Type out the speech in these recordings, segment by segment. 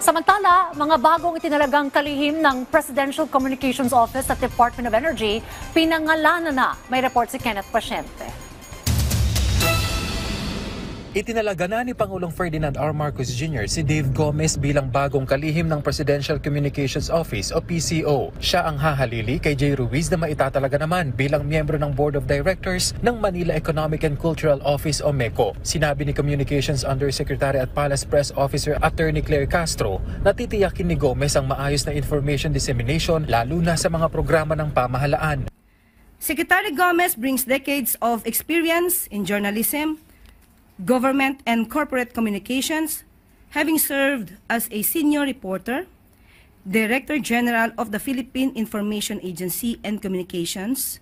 Samantala, mga bagong itinalagang kalihim ng Presidential Communications Office at Department of Energy, pinangalanan na. May report si Kenneth Pasyente. Itinalaga na ni Pangulong Ferdinand R. Marcos Jr. si Dave Gomez bilang bagong kalihim ng Presidential Communications Office o PCO. Siya ang hahalili kay Jay Ruiz na maitatalaga naman bilang miyembro ng Board of Directors ng Manila Economic and Cultural Office o MECO. Sinabi ni Communications Undersecretary at Palace Press Officer Attorney Claire Castro na titiyakin ni Gomez ang maayos na information dissemination lalo na sa mga programa ng pamahalaan. Secretary Gomez brings decades of experience in journalism, government and corporate communications, having served as a senior reporter, Director General of the Philippine Information Agency and Communications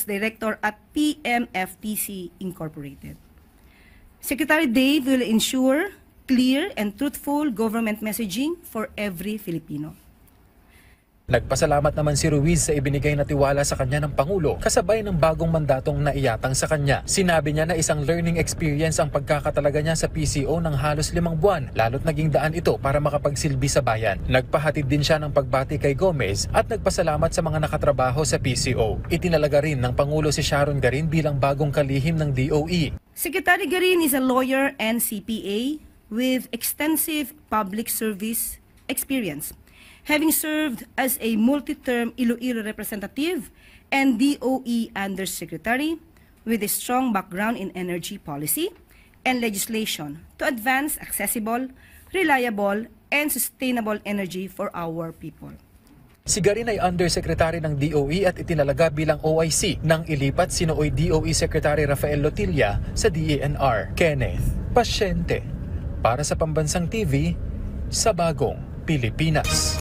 Director at PMFTC Incorporated. Secretary Dave will ensure clear and truthful government messaging for every Filipino. Nagpasalamat naman si Ruiz sa ibinigay na tiwala sa kanya ng Pangulo kasabay ng bagong mandatong naiyatang sa kanya. Sinabi niya na isang learning experience ang pagkakatalaga niya sa PCO ng halos 5 buwan, lalo't naging daan ito para makapagsilbi sa bayan. Nagpahatid din siya ng pagbati kay Gomez at nagpasalamat sa mga nakatrabaho sa PCO. Itinalaga rin ng Pangulo si Sharon Garin bilang bagong kalihim ng DOE. Secretary Garin is a lawyer and CPA with extensive public service experience, having served as a multi-term Iloilo representative and DOE Undersecretary with a strong background in energy policy and legislation to advance accessible, reliable, and sustainable energy for our people. Si Garin ay Undersecretary ng DOE at itinalaga bilang OIC nang ilipat si nooy DOE Secretary Rafael Lotilla sa DENR. Kenneth Pasyente, para sa Pambansang TV, sa Bagong Pilipinas.